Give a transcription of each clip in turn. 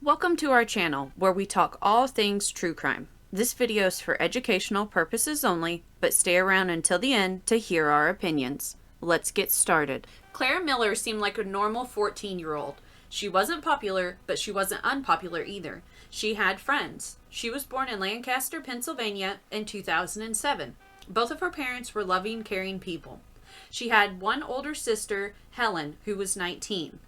Welcome to our channel, where we talk all things true crime. This video is for educational purposes only, but stay around until the end to hear our opinions. Let's get started. Claire Miller seemed like a normal 14-year-old. She wasn't popular, but she wasn't unpopular either. She had friends. She was born in Lancaster, Pennsylvania in 2007. Both of her parents were loving, caring people. She had one older sister, Helen, who was 19.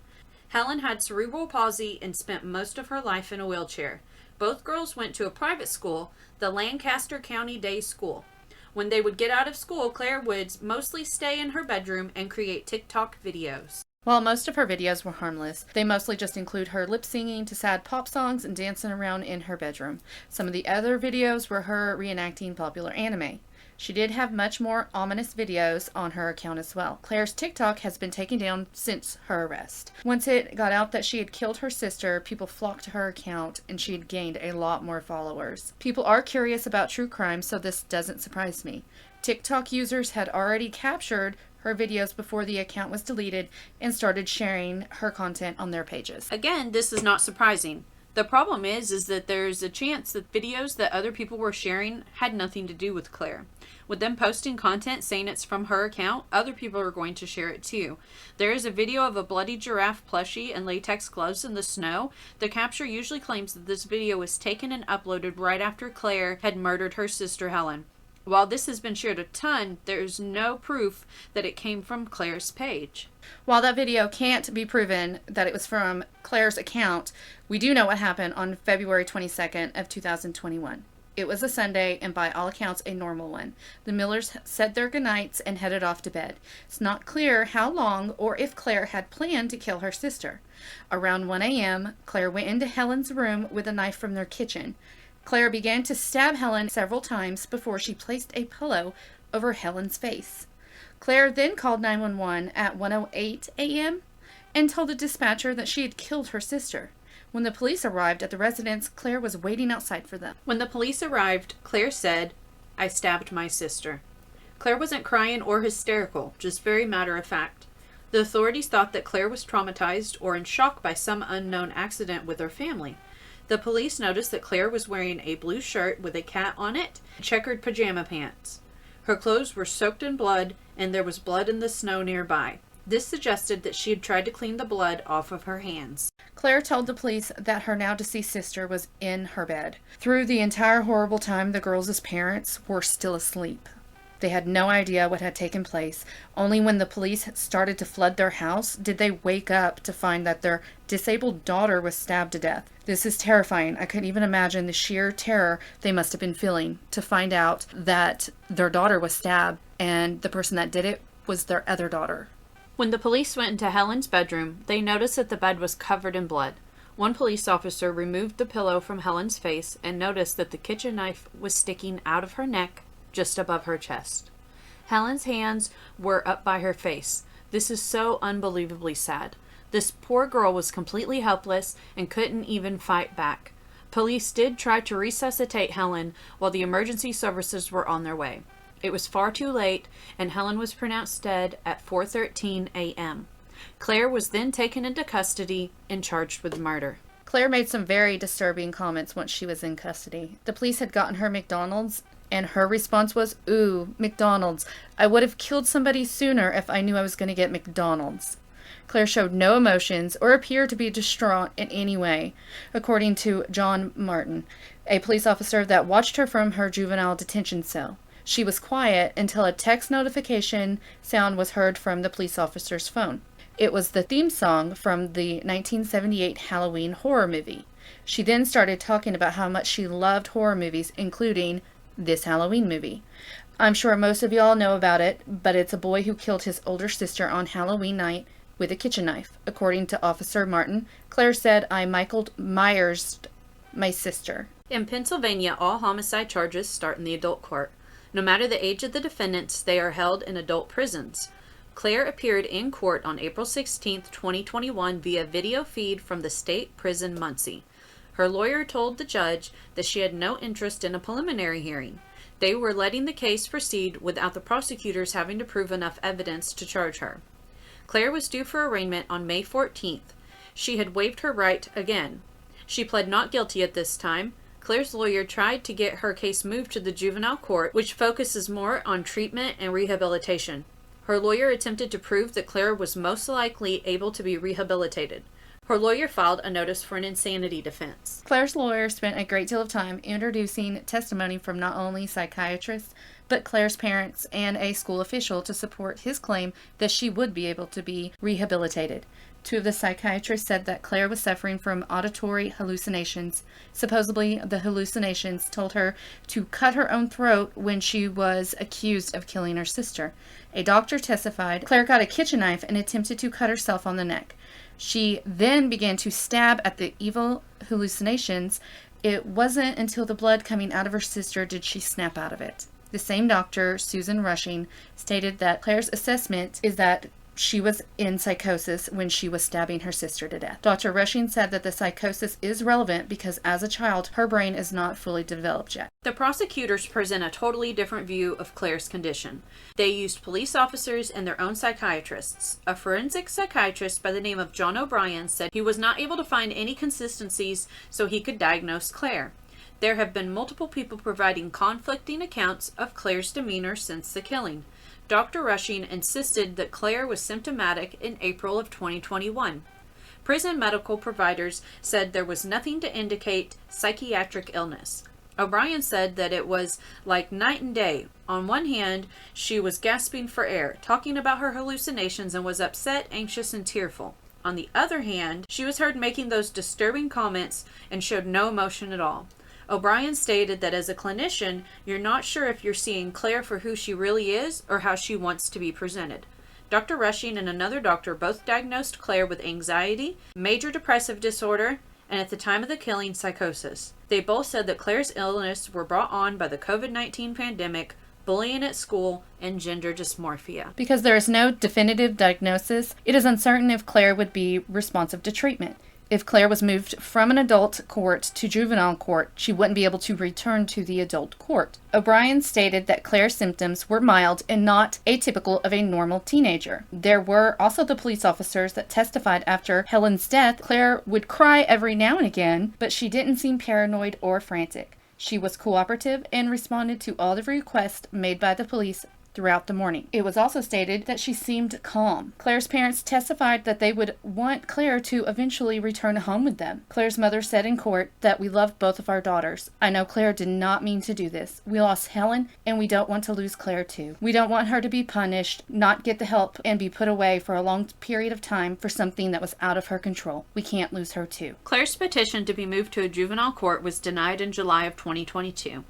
Helen had cerebral palsy and spent most of her life in a wheelchair. Both girls went to a private school, the Lancaster County Day School. When they would get out of school, Claire would mostly stay in her bedroom and create TikTok videos. While most of her videos were harmless, they mostly just include her lip singing to sad pop songs and dancing around in her bedroom. Some of the other videos were her reenacting popular anime. She did have much more ominous videos on her account as well. Claire's TikTok has been taken down since her arrest. Once it got out that she had killed her sister, people flocked to her account and she had gained a lot more followers. People are curious about true crime, so this doesn't surprise me. TikTok users had already captured her videos before the account was deleted and started sharing her content on their pages. Again, this is not surprising. The problem is that there's a chance that videos that other people were sharing had nothing to do with Claire. With them posting content saying it's from her account, other people are going to share it too. There is a video of a bloody giraffe plushie and latex gloves in the snow. The capture usually claims that this video was taken and uploaded right after Claire had murdered her sister Helen. While this has been shared a ton, there's no proof that it came from Claire's page. While that video can't be proven that it was from Claire's account, we do know what happened on February 22nd of 2021. It was a Sunday, and by all accounts, a normal one. The Millers said their goodnights and headed off to bed. It's not clear how long or if Claire had planned to kill her sister. Around 1 a.m., Claire went into Helen's room with a knife from their kitchen. Claire began to stab Helen several times before she placed a pillow over Helen's face. Claire then called 911 at 1:08 a.m. and told the dispatcher that she had killed her sister. When the police arrived at the residence, Claire was waiting outside for them. When the police arrived, Claire said, "I stabbed my sister." Claire wasn't crying or hysterical, just very matter of fact. The authorities thought that Claire was traumatized or in shock by some unknown accident with her family. The police noticed that Claire was wearing a blue shirt with a cat on it and checkered pajama pants. Her clothes were soaked in blood, and there was blood in the snow nearby. This suggested that she had tried to clean the blood off of her hands. Claire told the police that her now-deceased sister was in her bed. Through the entire horrible time, the girls' parents were still asleep. They had no idea what had taken place. Only when the police started to flood their house did they wake up to find that their disabled daughter was stabbed to death. This is terrifying. I couldn't even imagine the sheer terror they must have been feeling to find out that their daughter was stabbed and the person that did it was their other daughter. When the police went into Helen's bedroom, they noticed that the bed was covered in blood. One police officer removed the pillow from Helen's face and noticed that the kitchen knife was sticking out of her neck just above her chest. Helen's hands were up by her face. This is so unbelievably sad. This poor girl was completely helpless and couldn't even fight back. Police did try to resuscitate Helen while the emergency services were on their way. It was far too late, and Helen was pronounced dead at 4:13 a.m. Claire was then taken into custody and charged with murder. Claire made some very disturbing comments once she was in custody. The police had gotten her McDonald's, and her response was, "Ooh, McDonald's. I would have killed somebody sooner if I knew I was going to get McDonald's." Claire showed no emotions or appeared to be distraught in any way, according to John Martin, a police officer that watched her from her juvenile detention cell. She was quiet until a text notification sound was heard from the police officer's phone. It was the theme song from the 1978 Halloween horror movie. She then started talking about how much she loved horror movies, including this Halloween movie. I'm sure most of y'all know about it, but it's a boy who killed his older sister on Halloween night with a kitchen knife. According to Officer Martin, Claire said, "I Michael Myers my sister." In Pennsylvania, all homicide charges start in the adult court. No matter the age of the defendants, they are held in adult prisons. Claire appeared in court on April 16, 2021 via video feed from the state prison Muncie. Her lawyer told the judge that she had no interest in a preliminary hearing. They were letting the case proceed without the prosecutors having to prove enough evidence to charge her. Claire was due for arraignment on May 14th. She had waived her right again. She pled not guilty at this time. Claire's lawyer tried to get her case moved to the juvenile court, which focuses more on treatment and rehabilitation. Her lawyer attempted to prove that Claire was most likely able to be rehabilitated. Her lawyer filed a notice for an insanity defense. Claire's lawyer spent a great deal of time introducing testimony from not only psychiatrists, but Claire's parents and a school official to support his claim that she would be able to be rehabilitated. Two of the psychiatrists said that Claire was suffering from auditory hallucinations. Supposedly, the hallucinations told her to cut her own throat when she was accused of killing her sister. A doctor testified Claire got a kitchen knife and attempted to cut herself on the neck. She then began to stab at the evil hallucinations. It wasn't until the blood coming out of her sister did she snap out of it. The same doctor, Susan Rushing, stated that Claire's assessment is that she was in psychosis when she was stabbing her sister to death. Dr. Rushing said that the psychosis is relevant because as a child, her brain is not fully developed yet. The prosecutors present a totally different view of Claire's condition. They used police officers and their own psychiatrists. A forensic psychiatrist by the name of John O'Brien said he was not able to find any consistencies so he could diagnose Claire. There have been multiple people providing conflicting accounts of Claire's demeanor since the killing. Dr. Rushing insisted that Claire was symptomatic in April of 2021. Prison medical providers said there was nothing to indicate psychiatric illness. O'Brien said that it was like night and day. On one hand, she was gasping for air, talking about her hallucinations, and was upset, anxious, and tearful. On the other hand, she was heard making those disturbing comments and showed no emotion at all. O'Brien stated that as a clinician, you're not sure if you're seeing Claire for who she really is or how she wants to be presented. Dr. Rushing and another doctor both diagnosed Claire with anxiety, major depressive disorder, and at the time of the killing, psychosis. They both said that Claire's illness were brought on by the COVID-19 pandemic, bullying at school, and gender dysmorphia. Because there is no definitive diagnosis, it is uncertain if Claire would be responsive to treatment. If Claire was moved from an adult court to juvenile court, she wouldn't be able to return to the adult court. O'Brien stated that Claire's symptoms were mild and not atypical of a normal teenager. There were also the police officers that testified after Helen's death. Claire would cry every now and again, but she didn't seem paranoid or frantic. She was cooperative and responded to all the requests made by the police throughout the morning. It was also stated that she seemed calm. Claire's parents testified that they would want Claire to eventually return home with them. Claire's mother said in court that we love both of our daughters. I know Claire did not mean to do this. We lost Helen, and we don't want to lose Claire too. We don't want her to be punished, not get the help, and be put away for a long period of time for something that was out of her control. We can't lose her too. Claire's petition to be moved to a juvenile court was denied in July of 2022.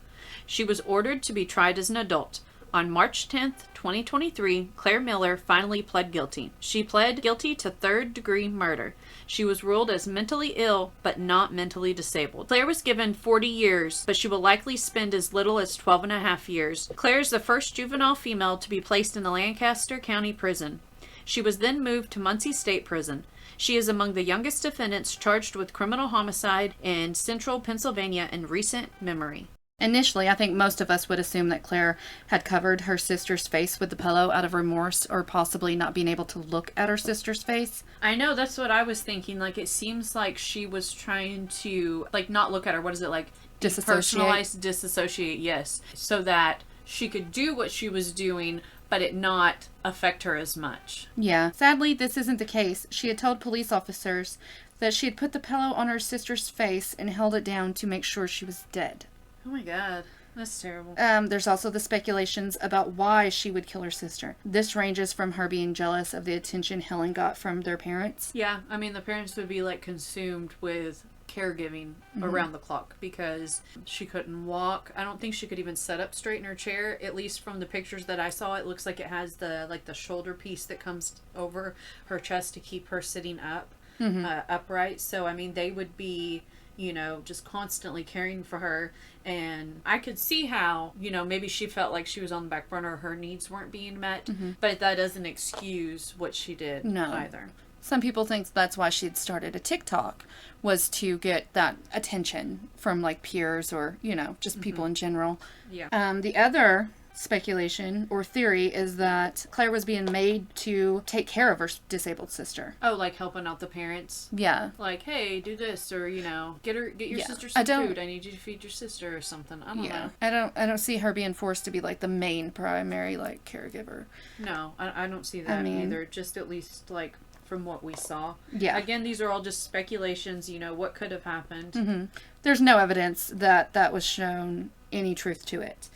She was ordered to be tried as an adult. On March 10th, 2023, Claire Miller finally pled guilty. She pled guilty to third-degree murder. She was ruled as mentally ill, but not mentally disabled. Claire was given 40 years, but she will likely spend as little as 12 and a half years. Claire is the first juvenile female to be placed in the Lancaster County Prison. She was then moved to Muncie State Prison. She is among the youngest defendants charged with criminal homicide in central Pennsylvania in recent memory. Initially, I think most of us would assume that Claire had covered her sister's face with the pillow out of remorse or possibly not being able to look at her sister's face. I know, that's what I was thinking. Like, it seems like she was trying to, like, not look at her. What is it, like? Disassociate. Disassociate, yes. So that she could do what she was doing, but it not affect her as much. Yeah. Sadly, this isn't the case. She had told police officers that she had put the pillow on her sister's face and held it down to make sure she was dead. Oh my god, that's terrible. There's also the speculations about why she would kill her sister. This ranges from her being jealous of the attention Helen got from their parents. Yeah, I mean, the parents would be, like, consumed with caregiving around the clock because she couldn't walk. I don't think she could even sit up straight in her chair. At least from the pictures that I saw, it looks like it has the, like, the shoulder piece that comes over her chest to keep her sitting up, upright. So, I mean, they would be, you know, just constantly caring for her. And I could see how, you know, maybe she felt like she was on the back burner, her needs weren't being met, but that doesn't excuse what she did either. Some people think that's why she had started a TikTok, was to get that attention from, like, peers or, you know, just people in general. Yeah. The other speculation or theory is that Claire was being made to take care of her disabled sister. Oh, like helping out the parents? Yeah. Like, hey, do this, or, get your sister I some don't- food. I need you to feed your sister or something. I don't know. I don't see her being forced to be like the main primary like caregiver. No, I don't see that either. Just at least like from what we saw. Yeah. Again, these are all just speculations, what could have happened. Mm-hmm. There's no evidence that was shown any truth to it.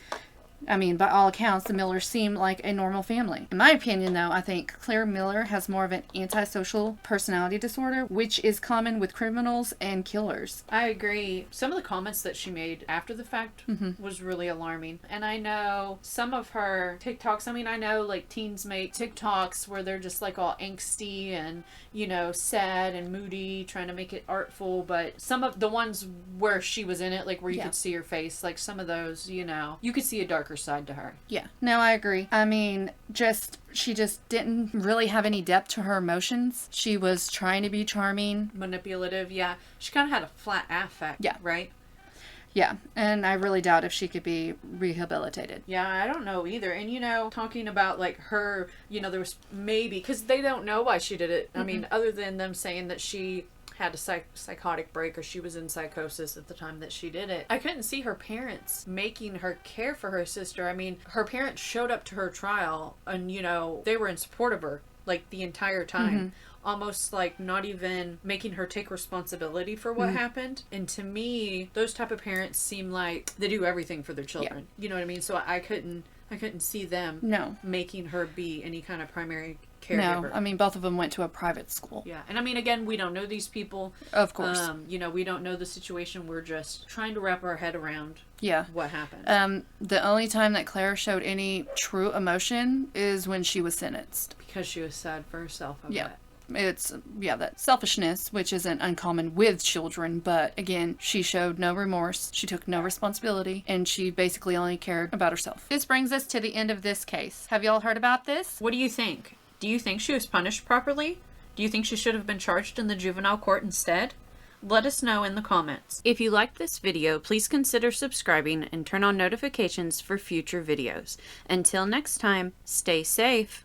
I mean, by all accounts, the Millers seem like a normal family. In my opinion, though, I think Claire Miller has more of an antisocial personality disorder, which is common with criminals and killers. I agree. Some of the comments that she made after the fact was really alarming. And I know some of her TikToks, I know like teens make TikToks where they're just like all angsty and, sad and moody, trying to make it artful. But some of the ones where she was in it, like where you could see her face, like some of those, you could see a darker side to her. Yeah. No, I agree. I mean, she just didn't really have any depth to her emotions. She was trying to be charming. Manipulative, yeah. She kind of had a flat affect, yeah. Right? Yeah, and I really doubt if she could be rehabilitated. Yeah, I don't know either. And, talking about, like, her, there was maybe, because they don't know why she did it. I mean, other than them saying that she had a psychotic break or she was in psychosis at the time that she did it. I couldn't see her parents making her care for her sister. I mean, her parents showed up to her trial and, they were in support of her, like, the entire time. Almost like not even making her take responsibility for what happened. And to me, those type of parents seem like they do everything for their children. Yeah. You know what I mean? So I couldn't see them making her be any kind of primary caregiver. No, I mean, both of them went to a private school. Yeah, and again, we don't know these people. Of course. We don't know the situation. We're just trying to wrap our head around what happened. The only time that Claire showed any true emotion is when she was sentenced. Because she was sad for herself, I bet. It's, that selfishness, which isn't uncommon with children, but again, she showed no remorse, she took no responsibility, and she basically only cared about herself. This brings us to the end of this case. Have y'all heard about this? What do you think? Do you think she was punished properly? Do you think she should have been charged in the juvenile court instead? Let us know in the comments. If you liked this video, please consider subscribing and turn on notifications for future videos. Until next time, stay safe.